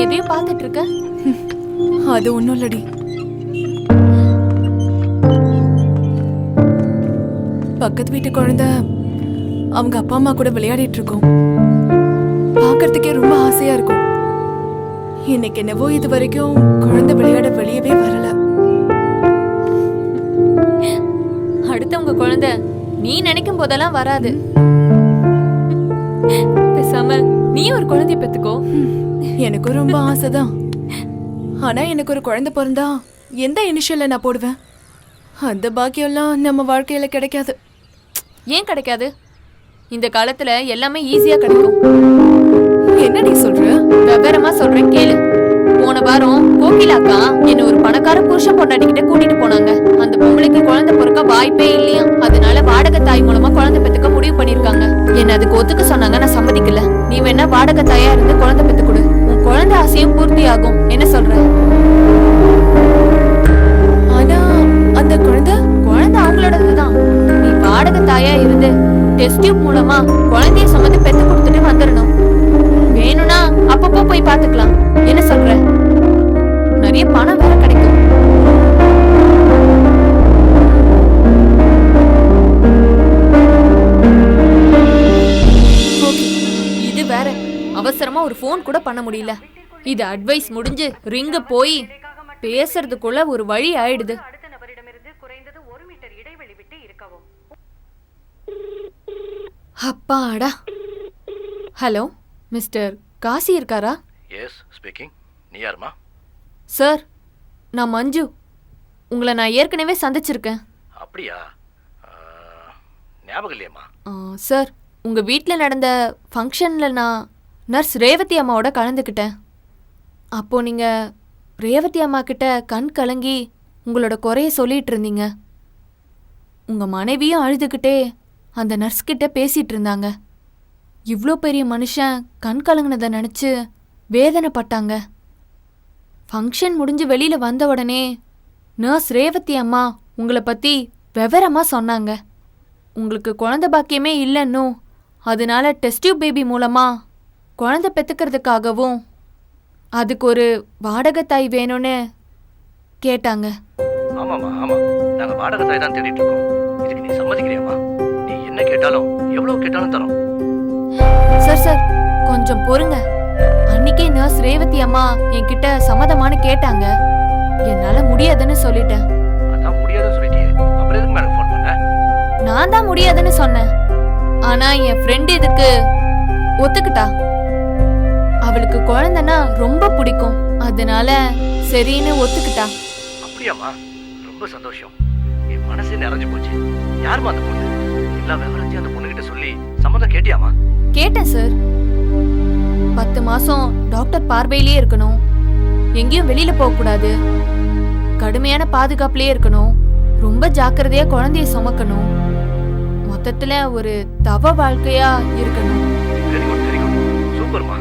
எதையும் பார்த்துட்டு இருக்க? அது ஒண்ணும் இல்லடி. பக்கத்து வீட்டு குழந்தை அவங்க அப்பா அம்மா கூட விளையாடிட்டு இருக்கோம். பார்க்கறதுக்கே ரொம்ப ஆசையா இருக்கும். இன்னைக்கு என்னவோ இது வரைக்கும் குழந்தை விளையாட வெளியவே வரல. அடுத்தவங்க குழந்தை நீ நினைக்கும் போதெல்லாம் வராது. பேசாம நீ ஒரு குழந்தைய பெத்துக்கோ. எனக்கும் ரொம்ப ஆசைதான். ஆனா எனக்கு ஒரு குழந்தை பிறந்தா எந்த இனிஷியல்ல நான் போடுவேன்? அந்த பாக்கியம்லாம் நம்ம வாழ்க்கையில கிடைக்காது. ஏன் கிடைக்காது? இந்த காலத்துல எல்லாமே ஈஸியா கிடைக்கும். என்ன நீ சொல்ற? விவரமா சொல்றேன் கேளு. போன வாரம் கோகிலாக்கா என்ன ஒரு பணக்கார புருஷன் பொண்டாட்டிக்கிட்ட கூட்டிட்டு போனாங்க. அந்த பொம்பளைக்கு குழந்தை பிறக்க வாய்ப்பே இல்லையா. அதனால வாடகை தாய் மூலமா குழந்தை பெத்துக்க முடிவு பண்ணிருக்காங்க. என்ன அதுக்கு ஒத்துக்க சொன்னாங்க. நான் சம்மதிக்கல. நீ வேணா வாடகை தாயா இருந்து குழந்தை பெத்து கொடு. உன் குழந்தை ஆசையும் பூர்த்தி ஆகும். என்ன சொல்ற? ஆனா அந்த குழந்தை அவங்களோடதுதான். நீ வாடகை தாயா இருந்து டெஸ்ட் டியூப் மூலமா குழந்தைய சுமந்து பெத்து கொடுத்துட்டு வந்துடணும். வேணும்னா அப்பப்போ போய் பாத்துக்கலாம். என்ன சொல்ற? நிறைய பணம் வேற கிடைக்கும். இது வேற அவசரமா ஒரு போன் கூட பண்ண முடியல. இது அட்வைஸ் முடிஞ்சு ரிங்க போய் பேசுறதுக்குள்ள ஒரு வழி ஆயிடுது. அப்பாடா. ஹலோ, மிஸ்டர் காசி இருக்காரா? Yes, speaking. நீ யாருமா? சார், நான் மஞ்சு. உங்களை நான் ஏற்கனவே சந்திச்சிருக்கேன். அப்படியா? ஞாபகம் இல்லையம்மா. சார், உங்கள் வீட்டில் நடந்த ஃபங்க்ஷனில் நான் நர்ஸ் ரேவதி அம்மாவோட கலந்துக்கிட்டேன். அப்போது நீங்கள் ரேவதி அம்மா கிட்ட கண் கலங்கி உங்களோட குறைய சொல்லிகிட்டு இருந்தீங்க. உங்கள் மனைவியும் அழுதுகிட்டே அந்த நர்ஸ்கிட்ட பேசிகிட்டு இருந்தாங்க. இவ்வளோ பெரிய மனுஷன் கண் கலங்கினதை நினச்சி வேதனைப்பட்டாங்க. ஃபங்க்ஷன் முடிஞ்சு வெளியில் வந்த உடனே நர்ஸ் ரேவதி அம்மா உங்களை பற்றி விவரமாக சொன்னாங்க. உங்களுக்கு குழந்தை பாக்கியமே இல்லைன்னும் அதனால டெஸ்ட் டியூப் பேபி மூலமாக குழந்தை பெற்றுக்கிறதுக்காகவும் அதுக்கு ஒரு வாடகை தாய் வேணும்னு கேட்டாங்க. ஆமாம்மா, ஆமாம். நாங்கள் வாடகை தாய் தான் தேடிட்டு இருக்கோம். இதுக்கு நீ சம்மதிக்கிறியாம்மா? நீ என்ன கேட்டாலும் எவ்வளோ கேட்டாலும் தரோம். சார், கொஞ்சம் பொறுங்க. அன்னைக்கே நர்ஸ் ரேவதி அம்மா என்கிட்ட சம்மதமானு கேட்டாங்க. என்னால முடியாதுன்னு சொல்லிட்டேன். அதான் முடியாதுன்னு சொல்லிட்டியே, அப்புறம் எதுக்கு மேடம் ஃபோன் பண்ண? நான் தான் முடியாதுன்னு சொன்னேன். ஆனா என் ஃப்ரெண்டு இதுக்கு ஒத்துக்கிட்டா. அவளுக்கு குழந்தைன்னா ரொம்ப பிடிக்கும். அதனால சரின்னு ஒத்துக்கிட்டா. அப்படியாம்மா? ரொம்ப சந்தோஷம். என் மனசே நிறைஞ்சு போச்சு. யாருமா அந்த பொண்ணு? எல்லா விவரத்தையும் அந்த பொண்ணுகிட்ட சொல்லி சம்மதம் கேட்டியாமா? கேட்டேன் சார். 10 மாசம் டாக்டர் பார்வையிலே இருக்கணும். எங்கேயும் வெளியில போக கூடாது. கடுமையான பாதுகாப்புலயே இருக்கணும். ரொம்ப ஜாக்கிரதையா குழந்தைய சுமக்கணும். மொத்தத்துல ஒரு தவ வாழ்க்கையா இருக்கணும். Very good, very good. சூப்பர்மா.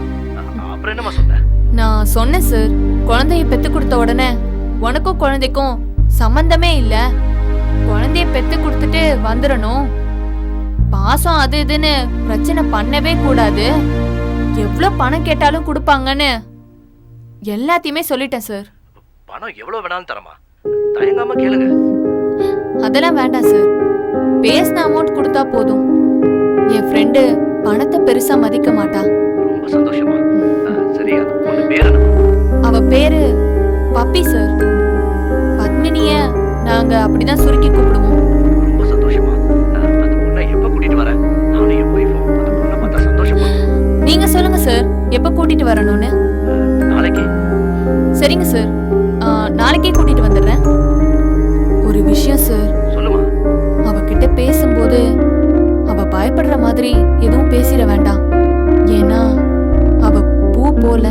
அப்புறம் என்னமா சொன்ன? நான் சொன்னேன் சார், குழந்தைய பெத்து கொடுத்த உடனே உனக்கும் குழந்தைக்கும் சம்பந்தமே இல்ல. குழந்தைய பெத்து கொடுத்துட்டு வந்துடணும். பாசம் அது இதுன்னு பிரச்சனை பண்ணவே கூடாது. எவ்வளவு பணம் கேட்டாலும் கொடுப்பாங்கன்னு எல்லாத்தையுமே சொல்லிட்டேன் சார். பணம் எவ்வளவு வேணாலும் தரமா? தயங்காம கேளுங்க. அதெல்லாம் வேண்டாம் சார். பேசின அமௌண்ட் கொடுத்தா போதும். என் ஃப்ரெண்டு பணத்தை பெருசா மதிக்க மாட்டா. ரொம்ப சந்தோஷமா. சரி, அந்த பொண்ணு பேர் என்ன? அவ பேரு பப்பி சார். பத்மினிய நாங்க அப்படிதான் சுருக்கி கூப்பிடுவோம். ரொம்ப சந்தோஷமா. அந்த பொண்ணை எப்ப கூட்டிட்டு வர? நானும் என் ஒய்ஃபும் அந்த பொண்ணை பார்த்தா சந்தோஷமா. நீங்க சொல்லுங்க சார், எப்ப கூட்டிட்டு வரணும்னு. நாளைக்கு. சரிங்க சார், நாளைக்கே கூட்டிட்டு வந்துடுறேன். ஒரு விஷயம் சார். சொல்லுமா. அவகிட்ட பேசும்போது அவ பயப்படுற மாதிரி எதுவும் பேசிட வேண்டாம். ஏன்னா அவ பூ போல.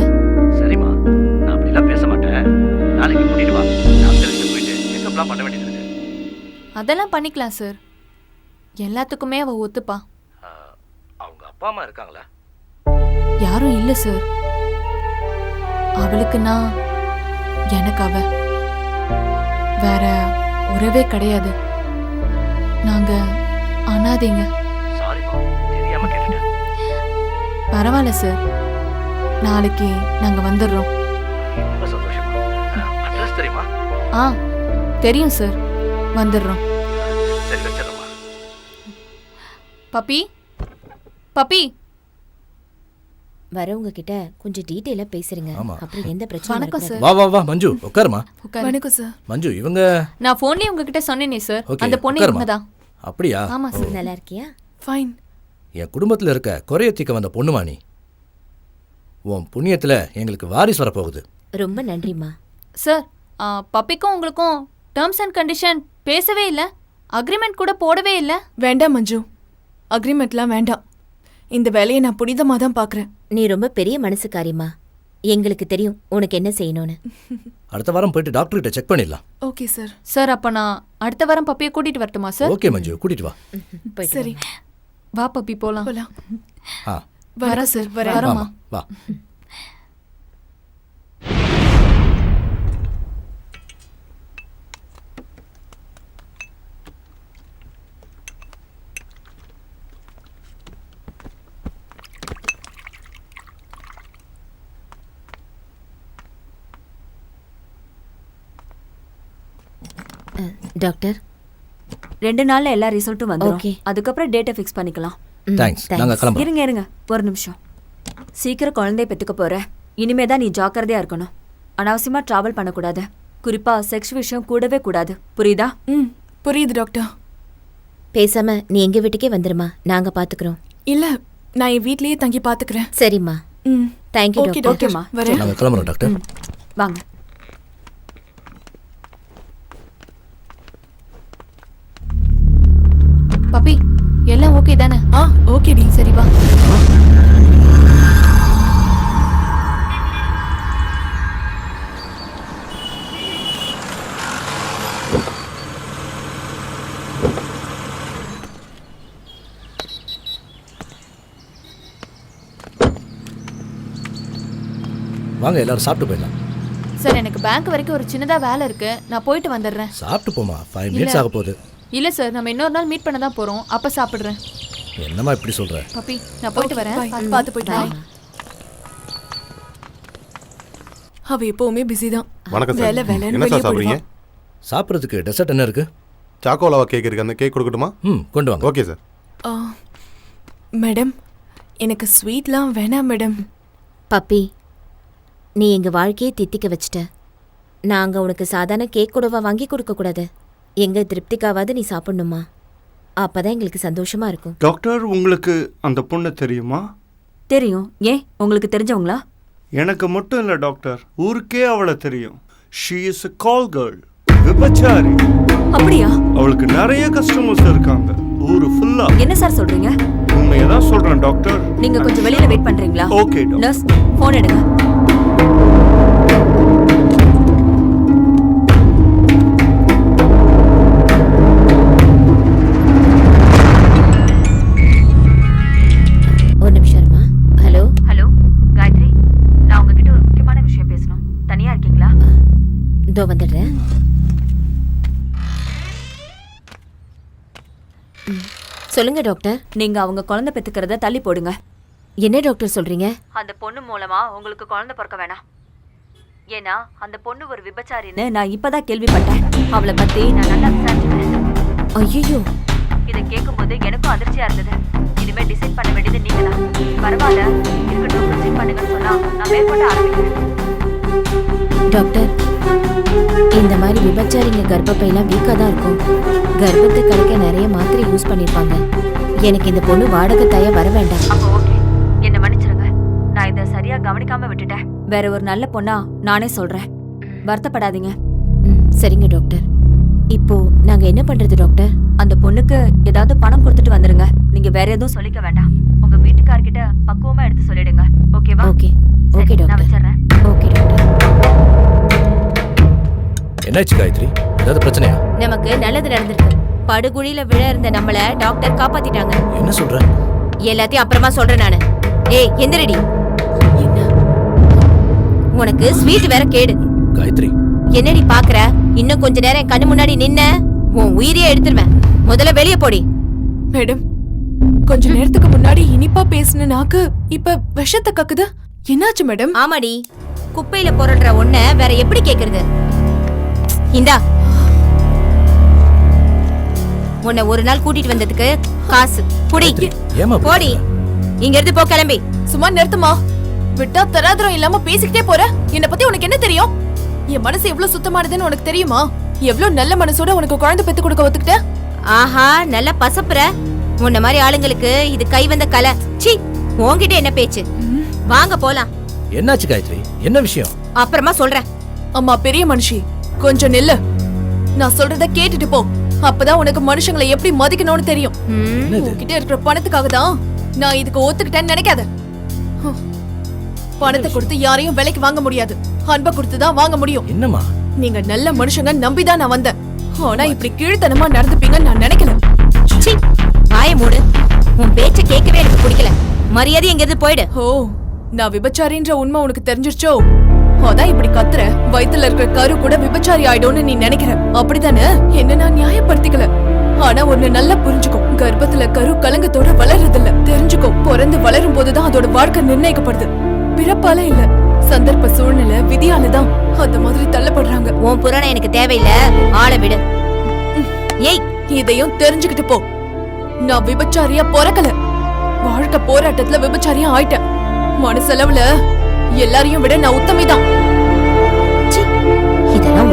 சரிம்மா, நான் அப்படிலாம் பேச மாட்டேன். நாளைக்கு கூட்டிட்டு வா. டாக்டர்கிட்ட போயிட்டு செக்கப்லாம் பண்ண வேண்டியது இருக்கு. அதெல்லாம் பண்ணிக்கலாம் சார். எல்லாத்துக்குமே அவ ஒத்துப்பா. அவங்க அப்பா அம்மா இருக்காங்களா? யாரும் இல்ல சார். அவளுக்கு நான், எனக்கு அவ. வேற உறவே கிடையாது. நாங்க அனாதைங்க. சாரிமா, தெரியாம கேட்டுட்டேன். பரவாயில்ல சார், நாளைக்கு நாங்க வந்துடுறோம். ஆ தெரியும் சார், வந்துடுறோம். சரி வச்சிடறேம்மா. Puppy puppy. வரவங்க கிட்ட கொஞ்சம் டீடைலா பேசுறீங்க. ஆமா. அப்புறம் எந்த பிரச்சனையும் வணக்கம் வரக்கூடாது. சார். வா வா வா மஞ்சு உட்காருமா. உட்காரு. வணக்கம் சார். மஞ்சு இவங்க நான் போன்லயே உங்ககிட்ட சொன்னேனே சார், Okay, அந்த பொண்ணு உட்காருமா. இவங்கதான். அப்படியா? ஆமா சார். நல்லா இருக்கியா? ஃபைன். என் குடும்பத்துல இருக்க குறைய தீக்க வந்த பொண்ணுமா நீ. உன் புண்ணியத்துல எங்களுக்கு வாரிசு வரப்போகுது. ரொம்ப நன்றிம்மா. சார், பப்பிக்கும் உங்களுக்கும் டேர்ம்ஸ் அண்ட் கண்டிஷன் பேசவே இல்லை, அக்ரிமெண்ட் கூட போடவே இல்லை. வேண்டாம் மஞ்சு, அக்ரிமெண்ட்லாம் வேண்டாம். இந்த வேலையை நான் புனிதமாக தான் பார்க்குறேன். நீ ரொம்ப பெரிய மனசுக்காரிம்மா. எங்களுக்கு தெரியும் உனக்கு என்ன செய்யணும்னு. அடுத்த வாரம் போயிட்டு டாக்டர் கிட்ட செக் பண்ணிடலாம். Okay sir. சார், அப்ப நான் அடுத்த வாரம் பப்பியை கூட்டிட்டு வரட்டுமா சார்? ஓகே மஞ்சு, கூட்டிட்டு வா. போயிட்டு சரி, வாங்க. வா பப்பி, போலாம். போலாம். ஆ வரேன் சார், வரேன். வரேம்மா. வாமா, வா. டாக்டர். 2 நாள்ல எல்லா ரிசல்ட்டும் வந்துரும். Okay. அதுக்கப்புறம் டேட்டை ஃபிக்ஸ் பண்ணிக்கலாம். தேங்க்ஸ். நாங்க கிளம்புறோம். இருங்க ஒரு நிமிஷம். சீக்கிரம் குழந்தைய பெத்துக்க போற. இனிமே தான் நீ ஜாக்கிரதையா இருக்கணும். அனாவசியமா டிராவல் பண்ணக்கூடாது. குறிப்பா செக்ஸ் விஷயம் கூடவே கூடாது. புரியுதா? ம், புரியுது டாக்டர். பேசாம நீ எங்க வீட்டுக்கே வந்துருமா, நாங்க பாத்துக்கிறோம். இல்ல, நான் என் வீட்லயே தங்கி பாத்துக்கிறேன். சரிம்மா. ம், தேங்க்யூ ஓகே டாக்டர். டாக்டர். வரேன். நாங்க கிளம்புறோம் டாக்டர். வாங்க. பப்பி, எல்லாம் ஓகே தானே? ஆ, ஓகேடி. சரி வா. வாங்க எல்லாரும் சாப்பிட்டு போயிடலாம். சார், எனக்கு பேங்க் வரைக்கும் ஒரு சின்னதா வேலை இருக்கு, நான் போயிட்டு வந்துடுறேன். சாப்பிட்டு போமா, 5 மினிட்ஸ் ஆக போகுது. இல்ல சார், நம்ம இன்னொரு நாள் மீட் பண்ண தான் போறோம், அப்ப சாப்பிடுறேன். என்னம்மா இப்படி சொல்ற? பப்பி, நான் போயிட்டு வரேன். Bye. பார்த்து போயிட்டு வா. அவ எப்பவுமே பிஸி தான். வணக்கம் சார். வேலை வேலைன்னு என்ன வெளியே சார் சாப்பிட்றீங்க? போயிடுவா. சாப்பிட்றதுக்கு டெசர்ட் என்ன இருக்கு? சாக்கோலாவா கேக் இருக்கு, அந்த கேக் கொடுக்கட்டுமா? கொண்டு வாங்க. Okay sir. ஆ, மேடம், எனக்கு ஸ்வீட்லாம் வேணாம் மேடம். பப்பி, நீ எங்க வாழ்க்கையை தித்திக்க வச்சிட்ட. நாங்க உனக்கு சாதாரண கேக் கூடவா வாங்கி கொடுக்க கூடாது? எங்க திருப்திக்காவது நீ சாப்பிடணுமா? அப்பதான் எங்களுக்கு சந்தோஷமா இருக்கும். டாக்டர், உங்களுக்கு அந்த பொண்ணு தெரியுமா? தெரியும். ஏன், உங்களுக்கு தெரிஞ்சவங்களா? எனக்கு மட்டும் இல்லை டாக்டர், ஊருக்கே அவளை தெரியும். She is a call girl, விபச்சாரி. அப்படியா? அவளுக்கு நிறைய கஸ்டமர்ஸ் இருக்காங்க ஊரு ஃபுல்லா. என்ன சார் சொல்றீங்க? உண்மையை தான் சொல்றேன் டாக்டர். நீங்க கொஞ்சம் வெளியில வெயிட் பண்றீங்களா? Okay doctor. நர்ஸ், போன் எடுங்க. ஒரு நிமிஷம் இருமா. ஹலோ. ஹலோ காயத்ரி, நான் உங்ககிட்ட ஒரு முக்கியமான விஷயம் பேசணும். தனியா இருக்கீங்களா? இதோ வந்துடுறேன். சொல்லுங்க டாக்டர். நீங்க அவங்க குழந்தை பெத்துக்கிறத தள்ளி போடுங்க. என்ன டாக்டர் சொல்றீங்க? அந்த பொண்ணு மூலமா உங்களுக்கு குழந்தை பிறக்க வேணாம். ஏன்னா அந்த பொண்ணு ஒரு விபச்சாரின்னு நான் இப்பதான் கேள்விப்பட்டேன். அவளை பத்தி நான் நல்லா விசாரிச்சேன். ஐயோ, இதை கேட்கும்போது எனக்கும் அதிர்ச்சியா இருந்தது. இனிமே டிசைட் பண்ண வேண்டியது நீங்க தான். பரவாயில்ல, இருக்கட்டும், ப்ரொசீட் பண்ணுங்கன்னு சொன்னா நான் மேற்கொண்டு ஆரம்பிக்கிறேன். டாக்டர், இந்த மாதிரி விபச்சாரிங்க கர்ப்பப்பையெல்லாம் வீக்காக தான் இருக்கும். கர்ப்பத்தை கலைக்க நிறைய மாத்திரை யூஸ் பண்ணியிருப்பாங்க. எனக்கு இந்த பொண்ணு வாடகை தாயா வர வேண்டாம். அப்போ ஓகே, என்ன மன்னிச்சிருங்க. நான் இதை சரியா கவனிக்காம விட்டுட்டேன். வேற ஒரு நல்ல பொண்ணா நானே சொல்றேன். வருத்தப்படாதீங்க. சரிங்க டாக்டர். இப்போ நாங்க என்ன பண்றது டாக்டர்? அந்த பொண்ணுக்கு ஏதாவது பணம் கொடுத்துட்டு வந்துருங்க. நீங்க வேற எதுவும் சொல்லிக்க வேண்டாம். உங்க வீட்டுக்காரர்கிட்ட பக்குவமா எடுத்து சொல்லிடுங்க. ஓகேவா? ஓகே ஓகே சரி, நான் டாக்டர். வச்சிடுறேன். Okay doctor. என்னாச்சு காயத்ரி? ஏதாவது பிரச்சனையா? நமக்கு நல்லது நடந்திருக்கு. படுகுழியில விழ இருந்த நம்மள டாக்டர் காப்பாத்திட்டாங்க. என்ன சொல்ற? எல்லாத்தையும் அப்புறமா சொல்றேன் நானு. ஏய் எந்திரடி. என்ன? உனக்கு ஸ்வீட் வேற கேடு. காயத்ரி, என்னடி பாக்குற? இன்னும் கொஞ்ச நேரம் என் கண்ணு முன்னாடி நின்ன உன் உயிரையே எடுத்துருவேன். முதல்ல வெளியே போடி. மேடம், கொஞ்ச நேரத்துக்கு முன்னாடி இனிப்பா பேசின நாக்கு இப்ப விஷத்தை கக்குது. என்னாச்சு மேடம்? ஆமாடி, குப்பையில பொருள்ற ஒன்ன வேற எப்படி கேக்குறது? இந்தா உன்னை ஒரு நாள் கூட்டிட்டு வந்ததுக்கு காசு குடி. ஏமா போடி இங்க இருந்து போ, கிளம்பி. சும்மா நிறுத்துமா. விட்டா தராதரம் இல்லாம பேசிக்கிட்டே போற. என்ன பத்தி உனக்கு என்ன தெரியும்? என் மனசு எவ்வளவு சுத்தமானதுன்னு உனக்கு தெரியுமா? எவ்வளவு நல்ல மனசோட உனக்கு குழந்தை பெத்து கொடுக்க ஒத்துக்கிட்ட. ஆஹா, நல்லா பசப்புற. உன்ன மாதிரி ஆளுங்களுக்கு இது கை வந்த கலை. சீ, உன்கிட்ட என்ன பேச்சு? வாங்க போலாம். என்னாச்சு காயத்ரி, என்ன விஷயம்? அப்புறமா சொல்றேன். அம்மா பெரிய மனுஷி, கொஞ்சம் நில்லு. நான் சொல்றத கேட்டுட்டு போ. அப்பதான் உனக்கு மனுஷங்களை எப்படி மதிக்கணும்னு தெரியும். என்னது? உன்கிட்ட இருக்கிற பணத்துக்காக தான் நான் இதுக்கு ஒத்துக்கிட்டேன்னு நினைக்காத. பணத்தை கொடுத்து யாரையும் விலைக்கு வாங்க முடியாது. அன்பை கொடுத்து தான் வாங்க முடியும். என்னம்மா? நீங்க நல்ல மனுஷங்க நம்பிதான் நான் வந்தேன். ஆனா இப்படி கீழ்த்தனமா நடந்துப்பீங்கன்னு நான் நினைக்கல. சீ, வாயை மூடு. உன் பேச்ச கேட்கவே எனக்கு பிடிக்கல. மரியாதை எங்கிருந்து போயிடு. ஓ, நான் விபச்சாரின்ற உண்மை உனக்கு தெரிஞ்சிருச்சோ? அதான் இப்படி கத்துற. வயித்துல இருக்கிற கரு கூட விபச்சாரி ஆயிடும்னு நீ நினைக்கிற, அப்படித்தானே? என்ன நான் நியாயப்படுத்திக்கல. ஆனா ஒண்ணு நல்லா புரிஞ்சுக்கோ, கர்ப்பத்துல கரு கலங்கத்தோட வளர்றதில்ல. தெரிஞ்சுக்கோ, பிறந்து வளரும் போதுதான் அதோட வாழ்க்கை நிர்ணயிக்கப்படுது. பிறப்பால இல்ல, சந்தர்ப்ப சூழ்நிலை விதியாலதான் அந்த மாதிரி தள்ளப்படுறாங்க. உன் புராணம் எனக்கு தேவையில்ல, ஆளை விடு. ஏய், இதையும் தெரிஞ்சுக்கிட்டு போ. நான் விபச்சாரியா பிறக்கல, வாழ்க்கை போராட்டத்துல விபச்சாரியா ஆயிட்டேன். மனசளவுல எல்லாரையும் விட நான் உத்தமிதான். இதெல்லாம்